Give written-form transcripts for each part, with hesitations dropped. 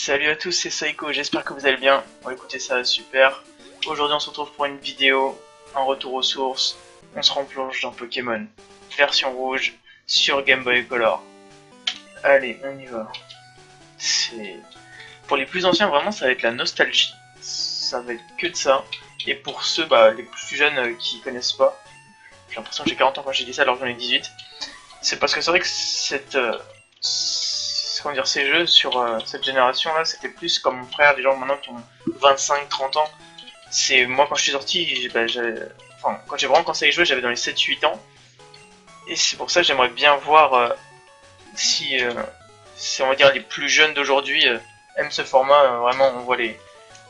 Salut à tous, c'est Saiko, j'espère que vous allez bien. Bon écoutez, ça va super. Aujourd'hui on se retrouve pour une vidéo, un retour aux sources. On se replonge dans Pokémon, version rouge, sur Game Boy Color. Allez, on y va. Pour les plus anciens, vraiment ça va être la nostalgie. Ça va être que de ça. Et pour ceux, les plus jeunes qui connaissent pas, j'ai l'impression que j'ai 40 ans quand j'ai dit ça alors que j'en ai 18. C'est parce que c'est vrai que ces jeux sur cette génération là, c'était plus comme mon frère, des gens maintenant qui ont 25-30 ans. C'est moi quand je suis sorti, quand j'ai vraiment commencé à y jouer, j'avais dans les 7-8 ans. Et c'est pour ça que j'aimerais bien voir si on va dire les plus jeunes d'aujourd'hui aiment ce format. Vraiment, on voit les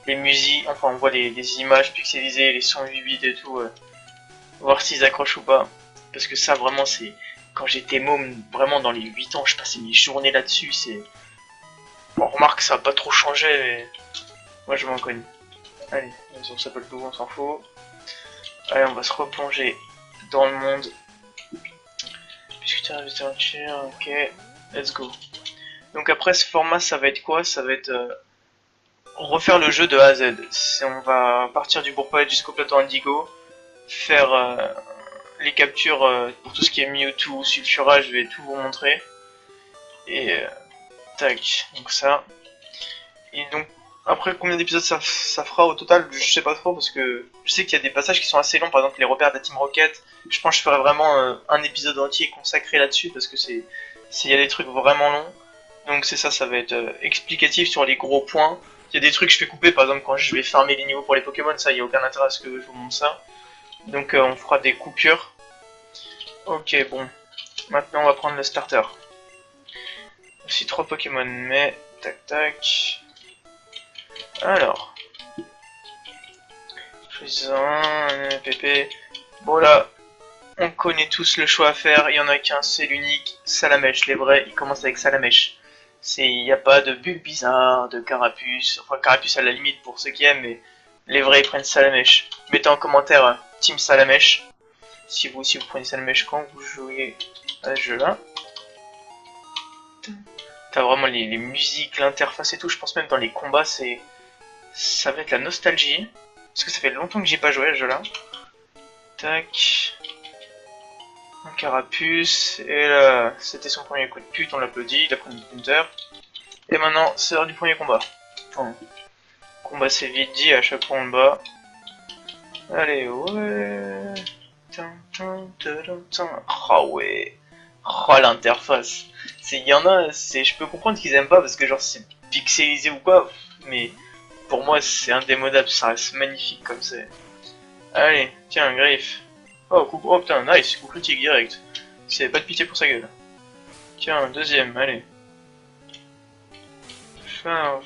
musiques, enfin on voit les images pixelisées, les sons 8 bits et tout. Voir s'ils accrochent ou pas. Parce que ça vraiment c'est... Quand j'étais môme, vraiment dans les 8 ans, je passais mes journées là-dessus, c'est... Bon, remarque, ça a pas trop changé, mais... Moi, je m'en connais. Allez, on s'appelle tout, on s'en fout. Allez, on va se replonger dans le monde. Puisque tu as invité aventure, ok. Let's go. Donc après, ce format, ça va être quoi? Ça va être... refaire le jeu de A à Z. On va partir du Bourg-Palette jusqu'au plateau Indigo. Faire... les captures pour tout ce qui est Mewtwo, Sulfura, je vais tout vous montrer. Et tac, donc ça. Et donc après combien d'épisodes ça fera au total, je sais pas trop parce que je sais qu'il y a des passages qui sont assez longs, par exemple les repères de la Team Rocket. Je pense que je ferai vraiment un épisode entier consacré là-dessus parce que il y a des trucs vraiment longs. Donc c'est ça, ça va être explicatif sur les gros points. Il y a des trucs que je fais couper, par exemple quand je vais farmer les niveaux pour les Pokémon, ça y a aucun intérêt à ce que je vous montre ça. Donc on fera des coupures. Ok, bon. Maintenant on va prendre le starter. Aussi 3 Pokémon, mais... Tac tac... Alors... Choisissons un PP... Bon là... On connaît tous le choix à faire, il y en a qu'un, c'est l'unique. Salamèche, les vrais, ils commencent avec Salamèche. Il n'y a pas de Bulbizarre, de Carapuce... Enfin Carapuce à la limite pour ceux qui aiment, mais... Les vrais ils prennent Salamèche. Mettez en commentaire Team Salamèche. Si vous aussi vous prenez Salamèche quand vous jouez à ce jeu là. T'as vraiment les musiques, l'interface et tout, je pense même dans les combats ça va être la nostalgie. Parce que ça fait longtemps que j'ai pas joué à ce jeu là. Tac. Un carapuce. Et là, c'était son premier coup de pute, on l'applaudit, il a pris une counter. Et maintenant, c'est l'heure du premier combat. Enfin, combat c'est vite dit, à chaque fois on le bat. Allez, ouais. Ah ouais. Oh l'interface. Il y en a, je peux comprendre qu'ils aiment pas parce que genre c'est pixelisé ou quoi, mais pour moi c'est indémodable, ça reste magnifique comme c'est. Allez, tiens, griffe. Oh, oh putain, nice, coup critique direct. C'est pas de pitié pour sa gueule. Tiens, deuxième, allez. Charge.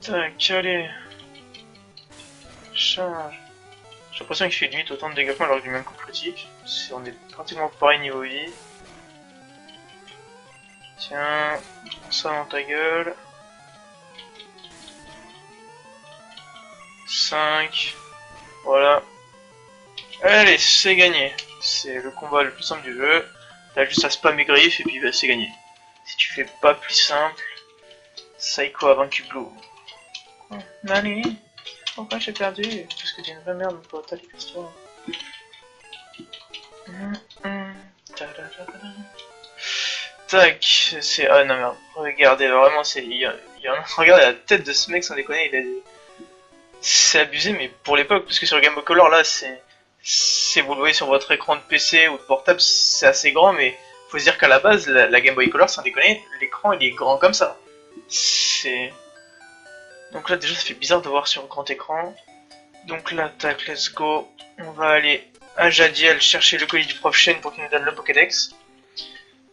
Tac, allez. Charge. J'ai l'impression qu'il fait limite autant de dégâts que moi alors que du même coup critique. On est pratiquement pareil niveau vie. Tiens, ça dans ta gueule. 5. Voilà. Allez, c'est gagné. C'est le combat le plus simple du jeu. T'as juste à spam mes griffes et puis bah, c'est gagné. Si tu fais pas plus simple, Saiko a vaincu Blue. Nani? Pourquoi j'ai perdu? Parce que t'es une vraie merde, pour ta question. Tac, c'est... Ah non merde, regardez, vraiment c'est... Regardez la tête de ce mec sans déconner, il a des... C'est abusé, mais pour l'époque, parce que sur le Game Boy Color là, vous le voyez sur votre écran de PC ou de portable, c'est assez grand, mais faut se dire qu'à la base, la Game Boy Color, sans déconner, l'écran il est grand comme ça. Donc là déjà ça fait bizarre de voir sur un grand écran. Donc là, tac, let's go. On va aller à Jadiel chercher le colis du prof Shen pour qu'il nous donne le Pokédex.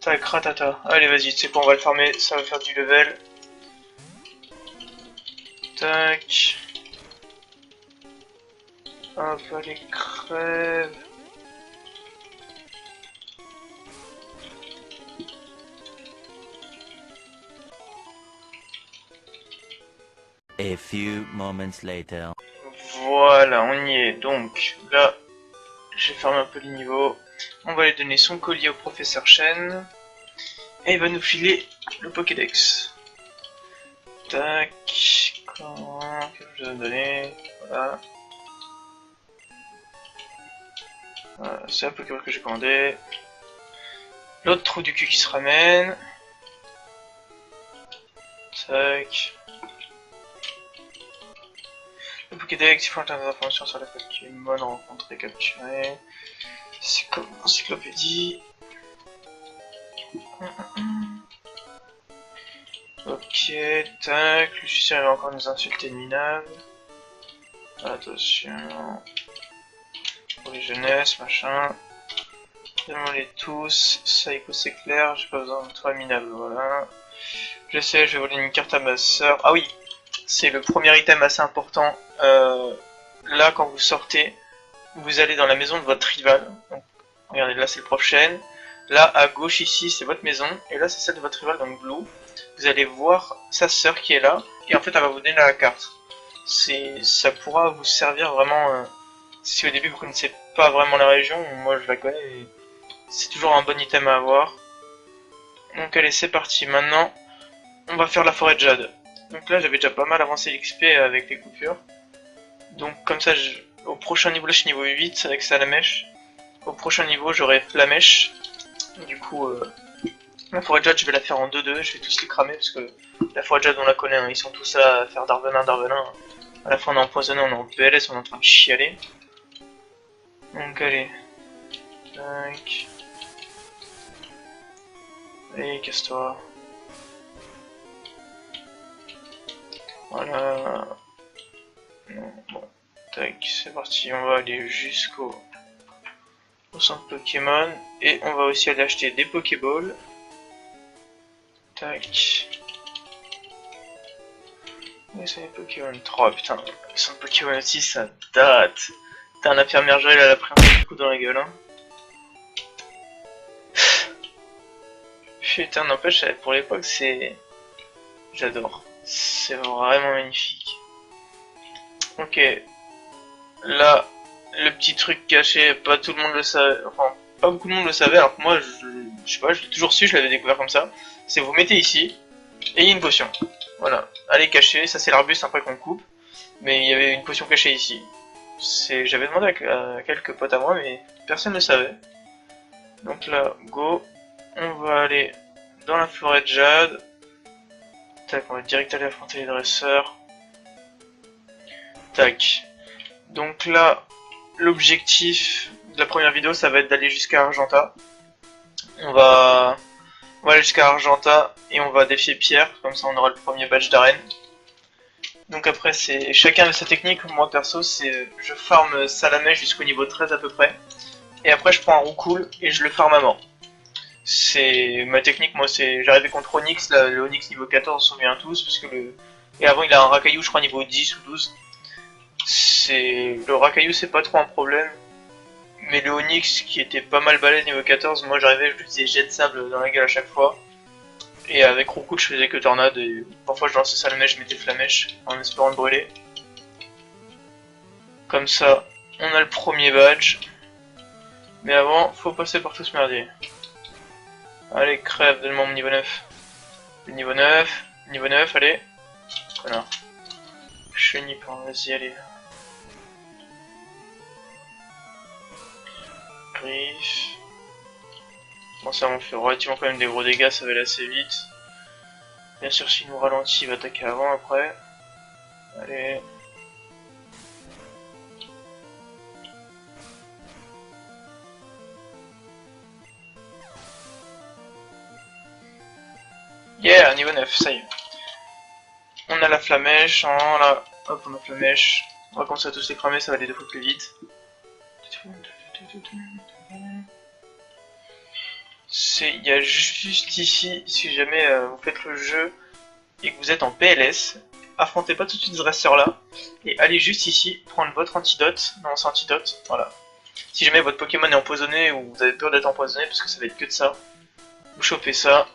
Tac, ratata. Allez, vas-y, tu sais quoi, on va le farmer, ça va faire du level. Tac. Hop, allez, crève. A few moments later. Voilà, on y est. Donc là, j'ai fermé un peu les niveaux. On va aller donner son collier au professeur Shen. Et il va nous filer le Pokédex. Tac, comment que je dois donner, voilà. Voilà, c'est un Pokéball que j'ai commandé. L'autre trou du cul qui se ramène. Tac. Le Pokédex, il faut des informations sur les Pokémon rencontrés, capturés. C'est comme l'encyclopédie. Ok, tac. Je suis sûr qu'il va encore nous insulter de minable. Attention. Pour les jeunesses, machin. Demandez tous. Saïko, c'est clair. J'ai pas besoin de toi, minable. Voilà. Je sais, je vais voler une carte à ma soeur. Ah oui, c'est le premier item assez important. Là, quand vous sortez, vous allez dans la maison de votre rival. Donc, regardez, là c'est le prochain. Là, à gauche, ici, c'est votre maison. Et là, c'est celle de votre rival, donc Blue. Vous allez voir sa sœur qui est là. Et en fait, elle va vous donner la carte. Ça pourra vous servir vraiment... si au début, vous connaissez pas vraiment la région, moi je la connais. C'est toujours un bon item à avoir. Donc allez, c'est parti. Maintenant, on va faire la forêt de jade. Donc là, j'avais déjà pas mal avancé l'XP avec les coupures. Donc comme ça, au prochain niveau, là je suis niveau 8 avec Salamèche. Au prochain niveau, j'aurai Flamèche. Du coup, la forêt de jade, je vais la faire en 2-2. Je vais tous les cramer parce que la forêt de jade, on la connaît. Hein, ils sont tous à faire Darvenin. À la fin, on est empoisonné, on est en PLS, on est en train de chialer. Donc allez. Tac. Allez, casse-toi. Voilà. Non, bon. Tac, c'est parti. On va aller jusqu'au centre Pokémon. Et on va aussi aller acheter des Pokéballs. Tac. Et c'est les Pokémon 3. Putain, le centre Pokémon aussi, ça date. Putain, l'infirmière Joël, elle a pris un petit coup dans la gueule. Hein. Putain, n'empêche, pour l'époque, c'est... J'adore. C'est vraiment magnifique. Ok. Là, le petit truc caché, pas tout le monde le savait. Enfin, pas beaucoup de monde le savait, alors que moi, je sais pas, je l'ai toujours su, je l'avais découvert comme ça. C'est vous mettez ici, et il y a une potion. Voilà. Elle est cachée, ça c'est l'arbuste après qu'on coupe. Mais il y avait une potion cachée ici. J'avais demandé à quelques potes à moi, mais personne ne le savait. Donc là, go. On va aller dans la forêt de jade. Tac, on va direct aller affronter les dresseurs. Tac. Donc là, l'objectif de la première vidéo, ça va être d'aller jusqu'à Argenta. On va aller jusqu'à Argenta et on va défier Pierre, comme ça on aura le premier badge d'arène. Donc après, c'est chacun de ses techniques. Moi perso, c'est je farm Salamèche jusqu'au niveau 13 à peu près. Et après, je prends un Roucoule et je le farm à mort. C'est ma technique, moi, c'est j'arrivais contre Onyx, là, le Onyx niveau 14, on se souvient tous, parce que et avant il a un Racaillou, je crois, niveau 10 ou 12. Le Racaillou, c'est pas trop un problème. Mais le Onyx, qui était pas mal balèze niveau 14, moi j'arrivais, je lui faisais jet de sable dans la gueule à chaque fois. Et avec Roucoule, je faisais que tornade, et parfois je lançais Salamèche, je mettais Flamèche, en espérant le brûler. Comme ça, on a le premier badge. Mais avant, faut passer par tout ce merdier. Allez, crève, donne-moi mon niveau 9. Le niveau 9, allez. Connard. Chenipan, vas-y, allez. Griffe. Bon, ça m'en fait relativement quand même des gros dégâts, ça va aller assez vite. Bien sûr, s'il nous ralentit, il va attaquer avant, après. Allez. Yeah, niveau 9, ça y est. On a la flamèche, hein, là. Hop, on a flamèche. On va commencer à tous les cramer, ça va aller 2 fois plus vite. Il y a juste ici, si jamais vous faites le jeu et que vous êtes en PLS, affrontez pas tout de suite ce dresseur là, et allez juste ici, prendre votre antidote, non c'est antidote, voilà. Si jamais votre Pokémon est empoisonné ou vous avez peur d'être empoisonné, parce que ça va être que de ça, vous chopez ça.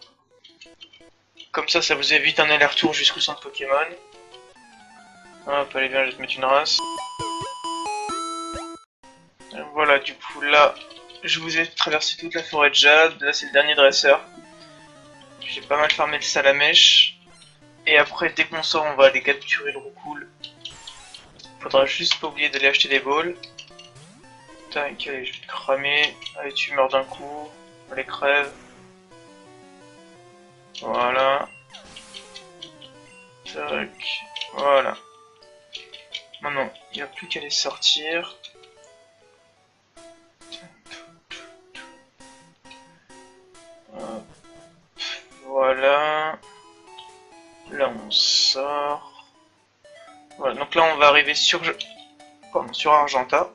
Comme ça, ça vous évite un aller-retour jusqu'au centre Pokémon. Hop, allez bien, je vais te mettre une race. Voilà, du coup là, je vous ai traversé toute la forêt de jade, là c'est le dernier dresseur. J'ai pas mal farmé le salamèche. Et après, dès qu'on sort, on va aller capturer le roucoule. Faudra juste pas oublier d'aller acheter des balls. Tac, allez, je vais te cramer. Allez, tu meurs d'un coup. Allez, crève. Voilà. Tac. Voilà. Maintenant, il n'y a plus qu'à les sortir. Hop. Voilà. Là, on sort. Voilà, donc là, on va arriver sur, sur Argenta.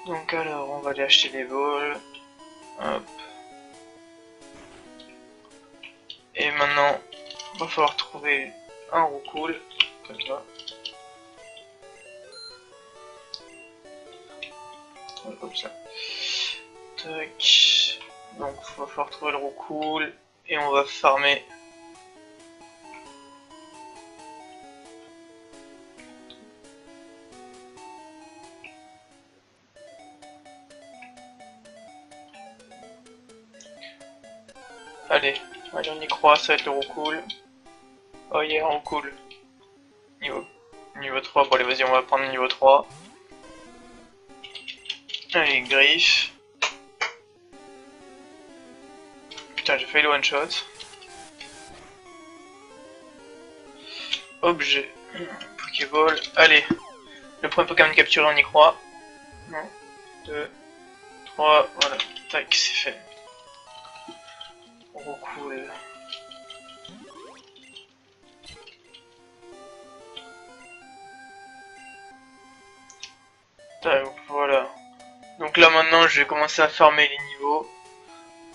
Donc alors, on va aller acheter des balls. Hop. Et maintenant, il va falloir trouver un roucoule. Comme ça. Ouais, comme ça. Tac. Donc, il va falloir trouver le roucoule. Et on va farmer. Allez, allez, on y croit, ça va être le roucoule. Oh yeah, roucoule. Niveau 3, bon allez vas-y, on va prendre le niveau 3. Allez, griffe. Putain, j'ai failli le one shot. Objet. Pokéball. Allez. Le premier Pokémon capturé, on y croit. 1, 2, 3, voilà. Tac, c'est fait. Roucoule. Tac, voilà. Donc là maintenant, je vais commencer à farmer les niveaux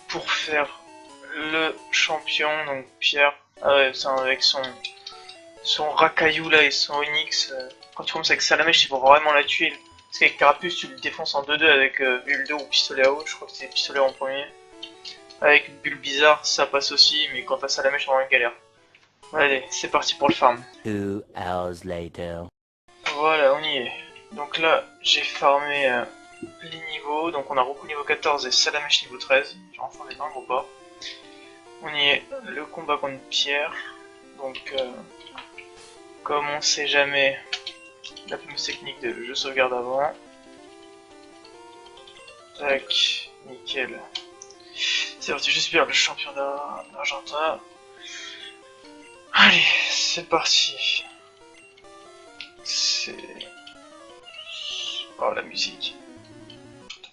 pour faire le champion, donc Pierre, avec son racaillou là et son Onyx. Quand tu commences avec Salamèche, il faut vraiment la tuer. Parce qu'avec Carapuce, tu le défonces en 2-2 avec Buldo ou Pistolet à eau. Je crois que c'est Pistolet en premier. Avec Bulbizarre, ça passe aussi, mais quand t'as Salamèche, c'est vraiment une galère. Allez, c'est parti pour le farm. 2 hours later. Voilà, on y est. Donc là, j'ai farmé les niveaux. Donc on a Roucoule niveau 14 et Salamèche niveau 13. J'ai enfin des dingues ou pas. On y est, le combat contre Pierre. Donc, comme on sait jamais, la fameuse technique de je sauvegarde avant. Tac, nickel. C'est parti, j'espère le champion d'Argenta. Allez, c'est parti. C'est... Oh, la musique.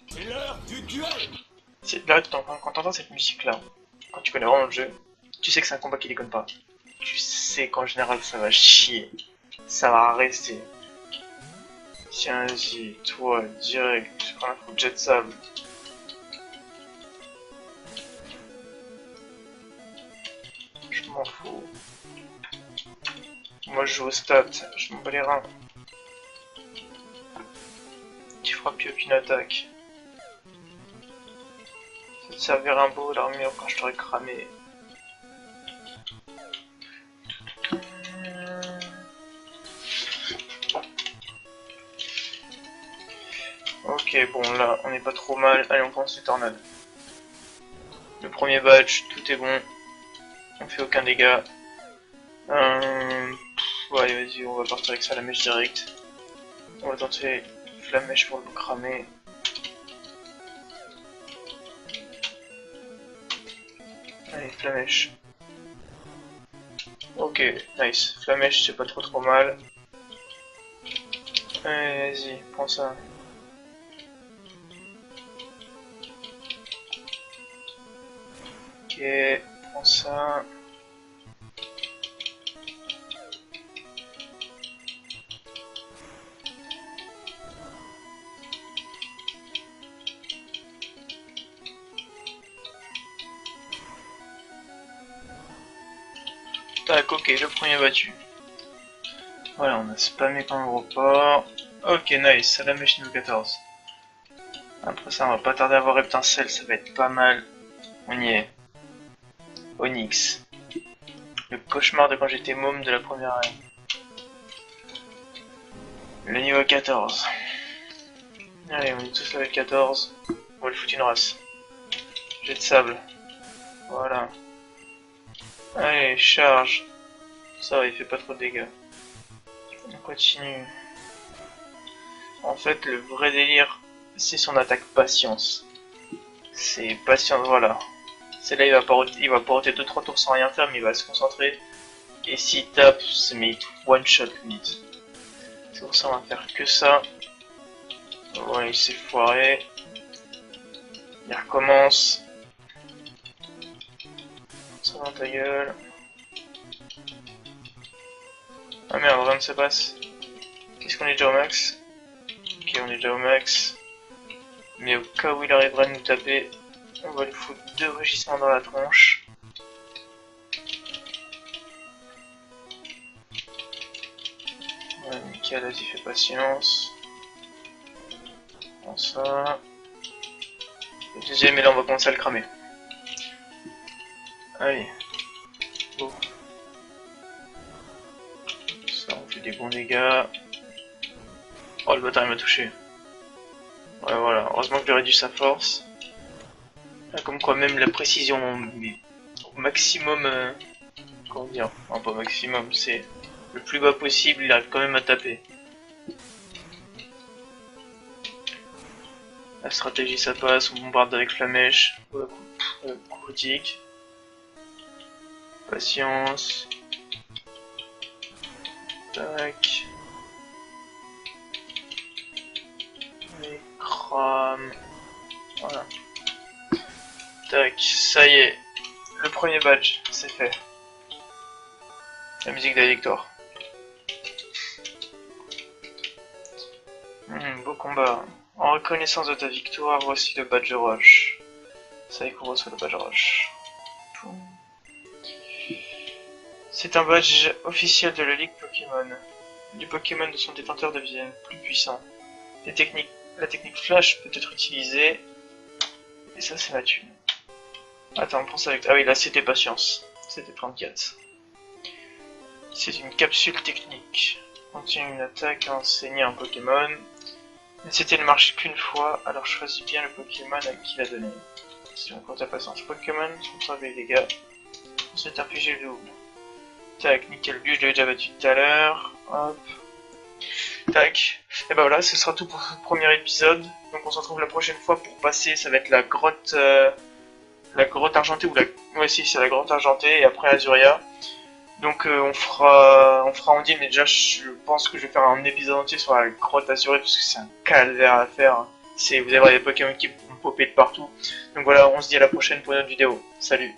C'est l'heure du duel. C'est là, quand t'entends cette musique-là, quand tu connais vraiment le jeu, tu sais que c'est un combat qui déconne pas. Tu sais qu'en général, ça va chier. Ça va rester. Tiens, vas-y, toi, direct, je prends un coup de jet de sable. Je m'en fous. Moi, je joue au stat, je m'en bats les reins. Tu feras plus aucune attaque. Ça te servira un beau l'armure quand je t'aurai cramé. Ok, bon là, on n'est pas trop mal. Allez, on pense les tornades. Le premier badge, tout est bon. On fait aucun dégât. Ouais, vas-y, on va partir avec ça, la mèche direct. On va tenter Flamèche pour le cramer. Allez, Flamèche. Ok, nice. Flamèche, c'est pas trop mal. Allez, vas-y, prends ça. Ok, prends ça. Tac, ok, le premier battu. Voilà, on a spammé quand le report. Ok, nice, Salamèche niveau 14. Après ça, on va pas tarder à avoir Reptincelle, ça va être pas mal. On y est. Onyx. Le cauchemar de quand j'étais môme de la première année. Le niveau 14. Allez, on est tous level 14. On va le foutre une race. Jet de sable. Voilà. Allez, charge. Ça va, il fait pas trop de dégâts. On continue. En fait, le vrai délire, c'est son attaque patience. C'est patience, voilà. C'est là, il va porter 2-3 tours sans rien faire, mais il va se concentrer. Et s'il tape, c'est mais one shot limite. C'est pour ça on va faire que ça. Ouais, il s'est foiré. Il recommence. Ça dans ta gueule. Ah merde, rien ne se passe. Qu'est-ce qu'on est déjà au max? Ok, on est déjà au max. Mais au cas où il arriverait à nous taper, on va lui foutre 2 rugissements dans la tronche. Ouais, nickel, vas-y, fais patience. Prends ça. Le deuxième, et là on va commencer à le cramer. Allez. Go. Ça, on fait des bons dégâts. Oh, le bâtard il m'a touché. Ouais, voilà, heureusement que j'ai réduit sa force. Là, comme quoi, même la précision, mais au maximum. Comment dire? Non, pas maximum, c'est le plus bas possible, il arrive quand même à taper. La stratégie ça passe, on bombarde avec flamèche, coup critique. Patience. Tac. Et crame. Voilà. Tac, ça y est. Le premier badge, c'est fait. La musique de la victoire. Beau combat. En reconnaissance de ta victoire, voici le badge rush. Ça y est qu'on reçoit le badge rush. C'est un badge officiel de la Ligue Pokémon. Les Pokémon de son détenteur deviennent plus puissants. La technique flash peut être utilisée. Et ça c'est la thune. Attends, on pense avec... Ah oui, là c'était patience. C'était 34. C'est une capsule technique. Contient une attaque à enseigner un Pokémon. Mais c'était ne marche qu'une fois, alors choisis bien le Pokémon à qui la donner. Si on compte la patience Pokémon, on sauve les dégâts. Ensuite infliger le double. Tac, nickel, lui je l'avais déjà battu tout à l'heure. Hop. Tac. Et bah voilà, ce sera tout pour ce premier épisode. Donc on se retrouve la prochaine fois pour passer, ça va être la grotte argentée ou la... Ouais si, c'est la grotte argentée et après Azuria. Donc on fera en deal, mais déjà je pense que je vais faire un épisode entier sur la grotte Azurée parce que c'est un calvaire à faire. Vous allez voir des Pokémon qui vont popper de partout. Donc voilà, on se dit à la prochaine pour une autre vidéo. Salut!